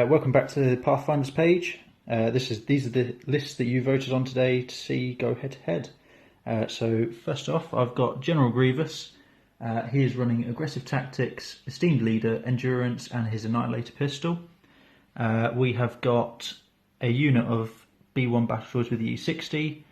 Welcome back to the Pathfinders page. These are the lists that you voted on today to see go head to head. So first off, I've got General Grievous. He is running aggressive tactics, esteemed leader, endurance, and his annihilator pistol. We have got a unit of B1 battle droids with the E60,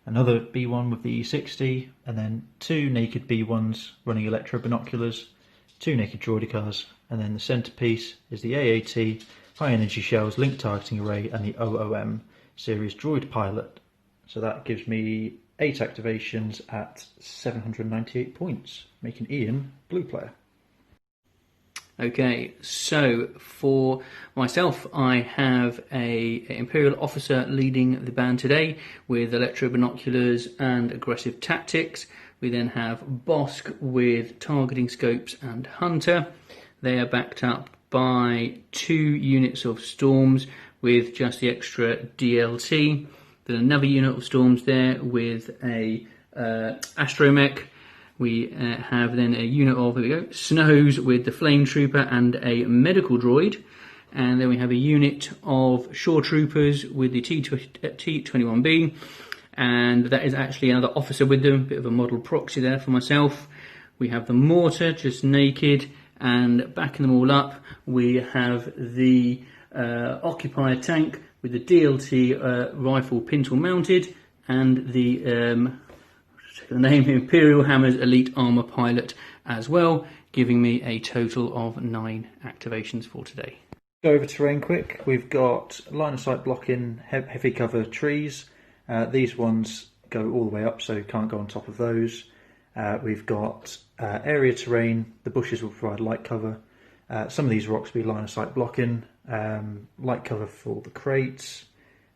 another B1 with the E60, and then two naked B1s running electro binoculars, two naked droidicars, and then the centerpiece is the AAT, high energy shells, link targeting array, and the OOM series droid pilot. So that gives me 8 activations at 798 points, making Ian blue player. Okay, so for myself, I have a Imperial officer leading the band today with electro binoculars and aggressive tactics. We then have Bosk with targeting scopes and hunter. They are backed up by 2 units of storms with just the extra DLT. Then another unit of storms there with a astromech. We have then a unit of, here we go, Snows with the Flame Trooper and a medical droid. And then we have a unit of Shore Troopers with the T-21B. And that is actually another officer with them, bit of a model proxy there for myself. We have the Mortar, just naked, and backing them all up, we have the Occupier tank with the DLT rifle pintle mounted, and the Imperial Hammers Elite Armor Pilot as well, giving me a total of 9 activations for today. Go over terrain quick. We've got line of sight blocking heavy cover trees. These ones go all the way up, so you can't go on top of those. We've got area terrain. The bushes will provide light cover. Some of these rocks will be line of sight blocking. Light cover for the crates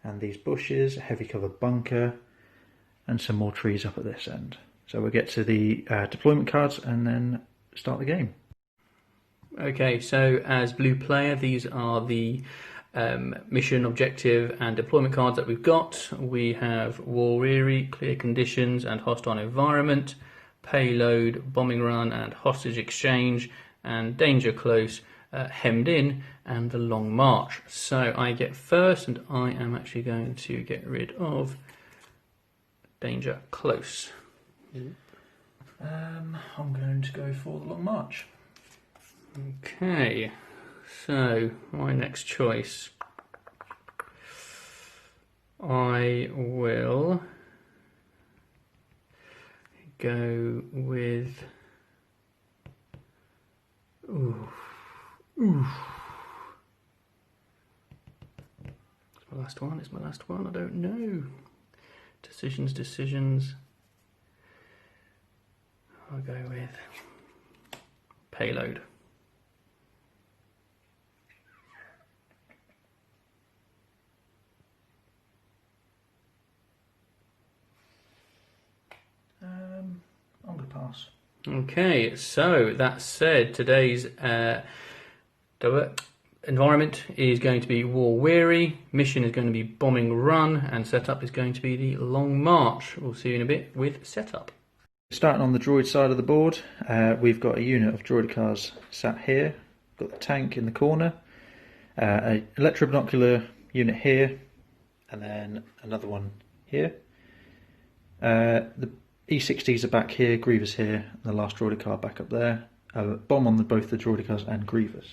and these bushes. Heavy cover bunker. And some more trees up at this end. So we'll get to the deployment cards and then start the game. Okay, so as blue player, these are the mission, objective and deployment cards that we've got. We have War Weary, Clear Conditions and Hostile Environment, Payload, Bombing Run and Hostage Exchange, and Danger Close, Hemmed In, and the Long March. So I get first, and I am actually going to get rid of Danger Close. I'm going to go for the Long March. Okay, so my next choice, I will go with It's my last one, I don't know. Decisions. I'll go with Payload. I'm going to pass. Okay, so that said, today's environment is going to be War Weary, mission is going to be Bombing Run, and setup is going to be the Long March. We'll see you in a bit with setup. Starting on the droid side of the board, we've got a unit of droidicars sat here. Got the tank in the corner, an electro binocular unit here, and then another one here. The E60s are back here, Grievous here, and the last droidicar back up there. Bomb on both the droidicars and Grievous.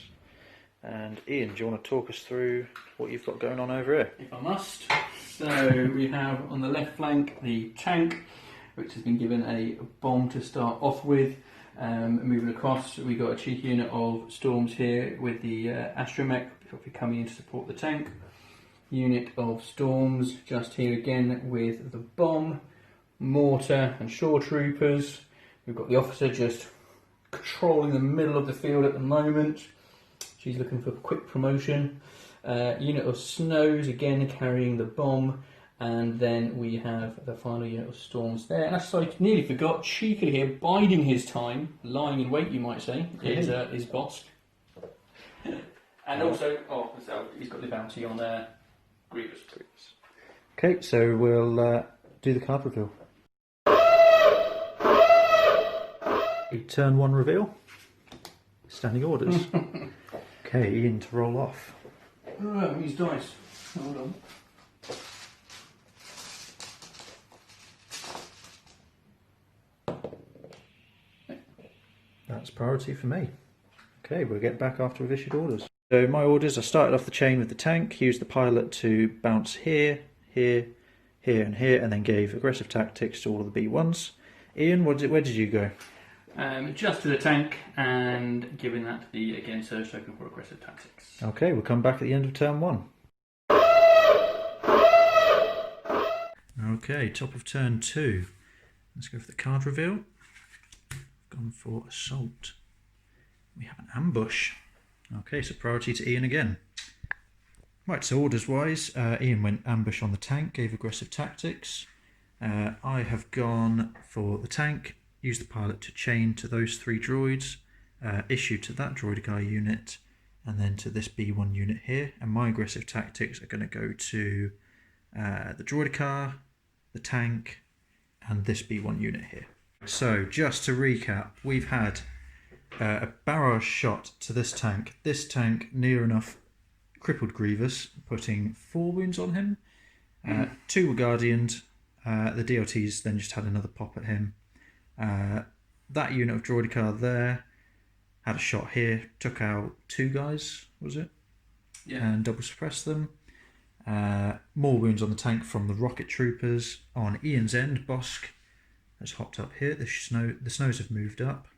And Ian, do you want to talk us through what you've got going on over here? If I must. So we have on the left flank the tank, which has been given a bomb to start off with. Moving across, we got a cheeky unit of storms here with the astromech coming in to support the tank. Unit of storms just here again with the bomb, mortar and shore troopers. We've got the officer just controlling the middle of the field at the moment. She's looking for quick promotion. Unit of Snows, again carrying the bomb. And then we have the final unit of storms there. And actually, I nearly forgot, cheekily here, biding his time, lying in wait, you might say, is Bosk. And also, so he's got the bounty on Grievous. Okay, so we'll do the card reveal. Turn 1 reveal. Standing orders. Okay, Ian to roll off. Right, use dice. Hold on. That's priority for me. Okay, we'll get back after we've issued orders. So my orders, I started off the chain with the tank, used the pilot to bounce here, here, here and here, and then gave aggressive tactics to all of the B1s. Ian, where did you go? Just to the tank and giving that the, again, surge token for aggressive tactics. Okay, we'll come back at the end of turn 1. Okay, top of turn 2. Let's go for the card reveal. Gone for assault. We have an ambush. Okay, so priority to Ian again. Right, so orders wise, Ian went ambush on the tank, gave aggressive tactics. I have gone for the tank, used the pilot to chain to those 3 droids, issue to that droidicar unit, and then to this B1 unit here. And my aggressive tactics are going to go to the droidicar, the tank, and this B1 unit here. So just to recap, we've had a barrage shot to this tank. This tank near enough crippled Grievous, putting 4 wounds on him. 2 were guardianed. The DLTs then just had another pop at him. That unit of droidicar there had a shot here, took out 2 guys, was it? Yeah. And double suppressed them. More wounds on the tank from the rocket troopers. On Ian's end, Bosk has hopped up here. The snows have moved up.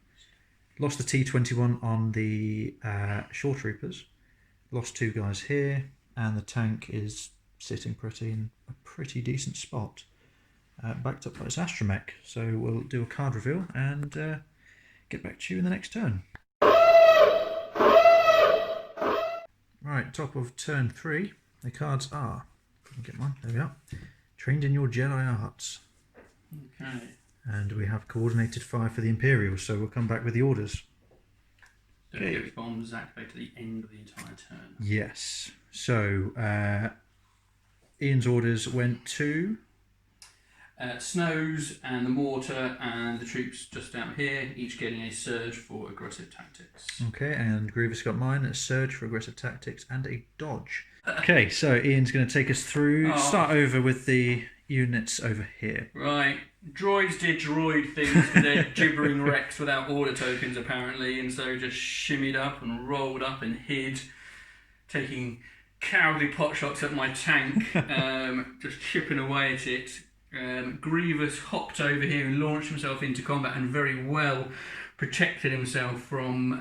Lost the T-21 on the shore troopers. Lost 2 guys here, and the tank is sitting in a pretty decent spot, backed up by its astromech. So we'll do a card reveal and get back to you in the next turn. Right, top of turn 3. The cards are, if I can get one, there we are. Trained in your Jedi arts. Okay. And we have coordinated fire for the Imperials, so we'll come back with the orders. Okay. Those bombs activate to the end of the entire turn. Yes. So Ian's orders went to Snows and the mortar and the troops just out here, each getting a surge for aggressive tactics. Okay, and Grievous got mine, a surge for aggressive tactics and a dodge. Okay, so Ian's going to take us through. Start over with the units over here. Right. Droids did droid things with their gibbering wrecks without order tokens apparently, and so just shimmied up and rolled up and hid, taking cowardly pot shots at my tank, just chipping away at it. Grievous hopped over here and launched himself into combat and very well protected himself from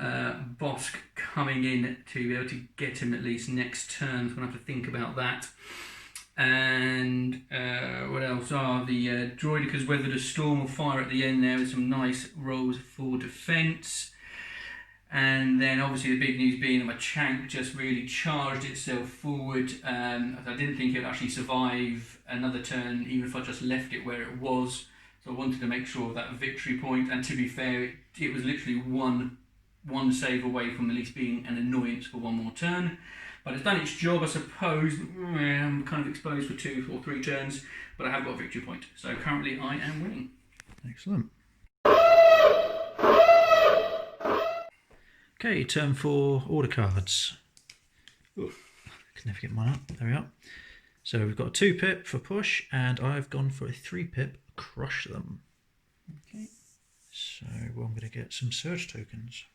Bosk coming in to be able to get him at least next turn. So we'll have to think about that. And what else? The droidicas weathered a storm of fire at the end there with some nice rolls for defence. And then obviously the big news being that my tank just really charged itself forward. I didn't think it would actually survive another turn, even if I just left it where it was. So I wanted to make sure of that victory point. And to be fair, it was literally one save away from at least being an annoyance for one more turn. But it's done its job, I suppose. I'm kind of exposed for 2 or 3 turns, but I have got a victory point. So currently I am winning. Excellent. Okay, turn 4 order cards. Oof, I can never get mine up. There we are. So we've got a 2 pip for push, and I've gone for a 3 pip crush them. Okay. So I'm going to get some surge tokens.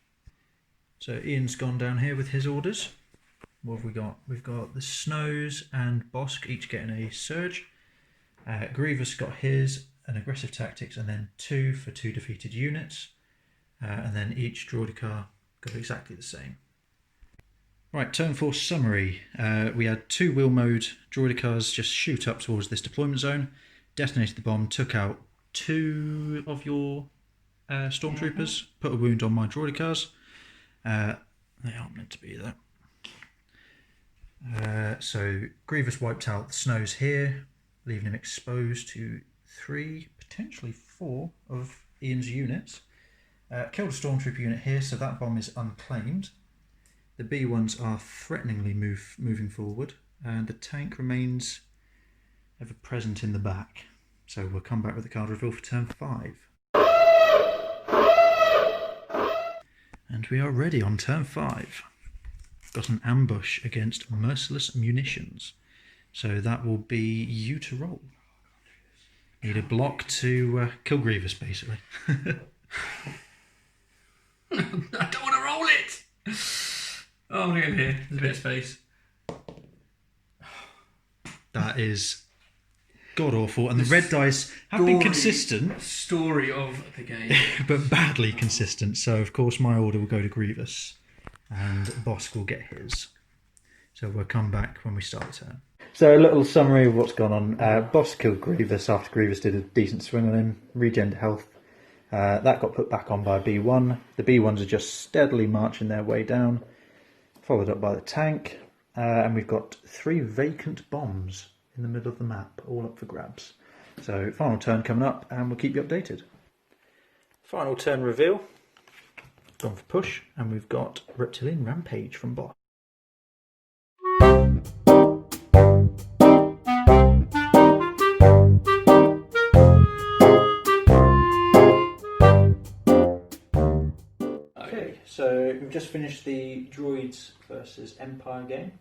So Ian's gone down here with his orders. What have we got? We've got the Snows and Bosk each getting a surge. Grievous got his, an aggressive tactics, and then 2 for 2 defeated units. And then each droidicar got exactly the same. Right, turn 4 summary. We had 2 wheel mode droidicars just shoot up towards this deployment zone, detonated the bomb, took out 2 of your stormtroopers, put a wound on my droidicars. They aren't meant to be there. So Grievous wiped out the Snows here, leaving him exposed to 3, potentially 4 of Ian's units. Killed a stormtrooper unit here, so that bomb is unclaimed. The B1s are threateningly moving forward, and the tank remains ever present in the back. So we'll come back with the card reveal for turn 5. And we are ready on turn 5. got an ambush against merciless munitions. So that will be you to roll. Need a block to kill Grievous, basically. I don't want to roll it! Oh, I'm going to go here. There's a bit of space. That is god-awful. And the red dice have been consistent. Story of the game. But badly consistent. So, of course, my order will go to Grievous. And Bosk will get his. So we'll come back when we start the turn. So a little summary of what's gone on. Bosk killed Grievous after Grievous did a decent swing on him. Regened health. That got put back on by B1. The B1s are just steadily marching their way down. Followed up by the tank. And we've got 3 vacant bombs in the middle of the map, all up for grabs. So final turn coming up, and we'll keep you updated. Final turn reveal. Gone for push, and we've got Reptilian Rampage from Bosk. Okay, so we've just finished the Droids versus Empire game.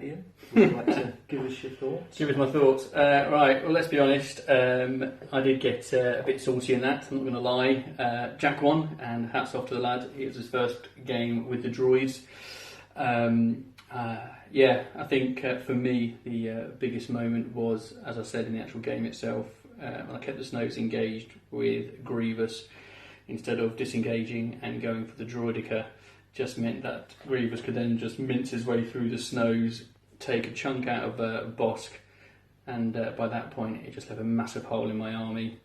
Ian, would you like to give us your thoughts? Give us my thoughts. Right, well, let's be honest. I did get a bit salty in that, I'm not going to lie. Jack won, and hats off to the lad. It was his first game with the Droids. Yeah, I think for me, the biggest moment was, as I said, in the actual game itself, when I kept the Snows engaged with Grievous instead of disengaging and going for the Droidica. Just meant that Grievous could then just mince his way through the Snows, take a chunk out of Bosk, and by that point it just left a massive hole in my army.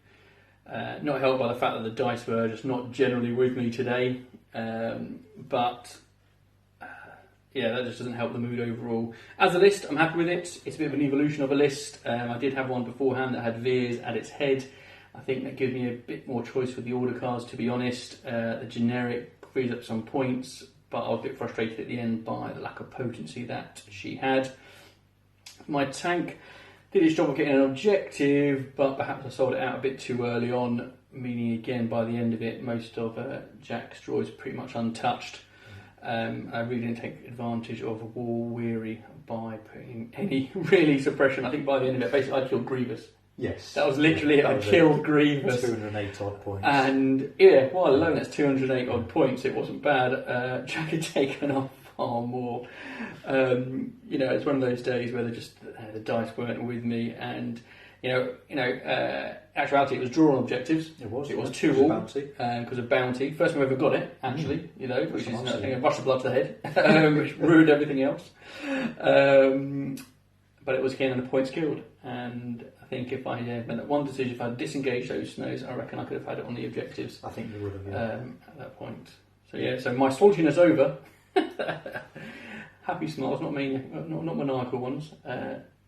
Not helped by the fact that the dice were just not generally with me today, but yeah, that just doesn't help the mood overall. As a list, I'm happy with it. It's a bit of an evolution of a list. I did have one beforehand that had Veers at its head. I think that gives me a bit more choice with the order cards, to be honest. The generic frees up some points, but I was a bit frustrated at the end by the lack of potency that she had. My tank did its job of getting an objective, but perhaps I sold it out a bit too early on, meaning again by the end of it most of Jack's droids pretty much untouched. I really didn't take advantage of War Weary by putting any really suppression. I think by the end of it basically I killed Grievous. Yes. That was literally it. I killed Grievous. 208 odd points. And yeah, while alone that's 208 odd points, it wasn't bad. Jack had taken off far more. You know, it's one of those days where the dice weren't with me, and actuality it was draw on objectives. It was 2-all because of bounty. First time I ever got it, actually. Which is a rush of blood to the head, which ruined everything else. But it was again on the points killed, and I think if I made that one decision, if I had disengaged those Snows, I reckon I could have had it on the objectives. I think you would have, at that point. So yeah, so my saltiness over. Happy smiles, not maniacal ones.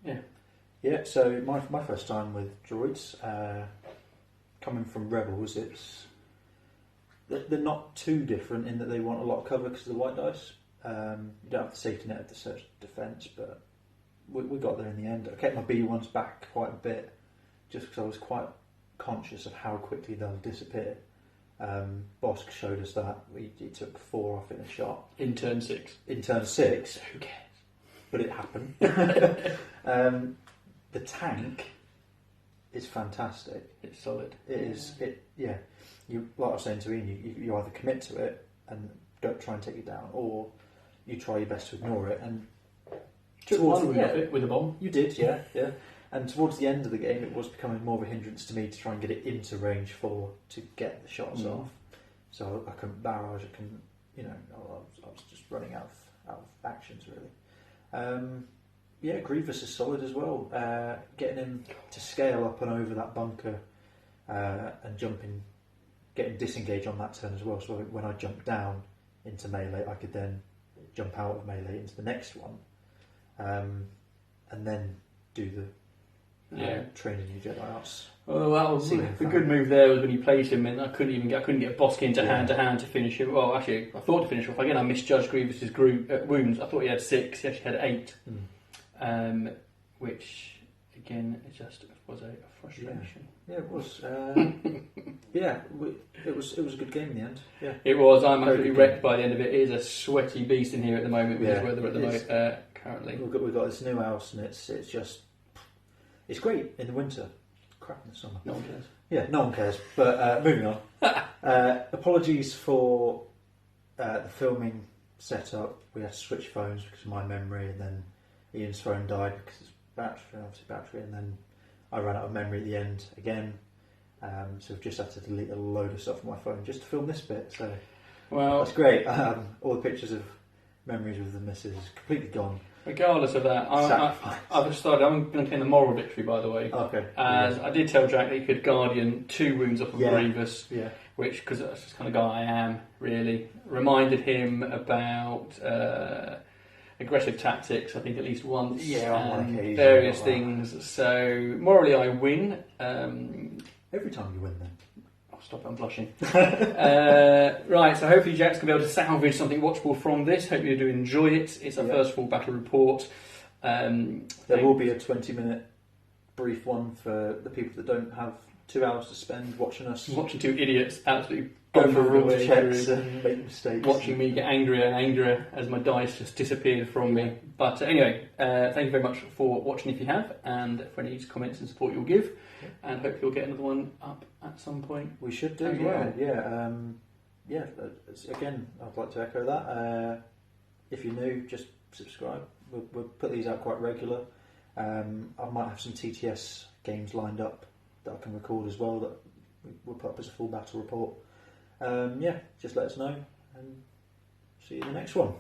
Yeah. So my first time with droids, coming from Rebels, they're not too different in that they want a lot of cover because of the white dice. You don't have the safety net of the search defence, but we got there in the end. I kept my B1s back quite a bit just because I was quite conscious of how quickly they'll disappear. Bosk showed us that. He took 4 off in a shot. In turn 6. Who cares? But it happened. The tank is fantastic. It's solid. It is. You, like I was saying to Ian, you either commit to it and don't try and take it down, or you try your best to ignore it. And took one of it with a bomb. You did, yeah. And towards the end of the game, it was becoming more of a hindrance to me to try and get it into range 4 to get the shots off. So I couldn't barrage. I couldn't, I was just running out of actions really. Grievous is solid as well. Getting him to scale up and over that bunker and getting disengaged on that turn as well. So when I jumped down into melee, I could then jump out of melee into the next one, and then do the training new Jedi arts. Well, that was the good move there was when you played him, and I couldn't get Bosk into hand to hand to finish him. Well, actually, I thought to finish off again. I misjudged Grievous's wounds. I thought he had 6. He actually had 8, which again, it just was a frustration. Yeah, it was. It was a good game in the end. Yeah, it was. I'm absolutely wrecked by the end of it. It is a sweaty beast in here at the moment with this weather at the moment currently. We've got this new house, and it's it's great in the winter. Crap in the summer. No one cares. Yeah, no one cares. But moving on. Apologies for the filming setup. We had to switch phones because of my memory, and then Ian's phone died because it's battery, and then I ran out of memory at the end again. So I've just had to delete a load of stuff from my phone just to film this bit. So that's great. All the pictures of memories with the missus is completely gone. Regardless of that, I've decided I'm going to claim the moral victory, by the way. Okay. As I did tell Jack that he could Guardian 2 wounds off of Grievous, which, because that's the kind of guy I am, really, reminded him about aggressive tactics, I think at least once, and various things. So, morally I win. Every time you win then. Stop it, I'm blushing. Right, so hopefully Jack's going to be able to salvage something watchable from this. Hope you do enjoy it. It's our first full battle report. There will be a 20-minute brief one for the people that don't have 2 hours to spend watching us. Watching 2 idiots absolutely go for rule checks and make mistakes. Watching me get angrier and angrier as my dice just disappeared from me. But anyway, thank you very much for watching if you have, and for any comments and support you'll give. And hope you'll get another one up at some point. We should do, Again, I'd like to echo that. If you're new, just subscribe. We'll put these out quite regular. I might have some TTS games lined up that I can record as well that we'll put up as a full battle report. Just let us know, and see you in the next one.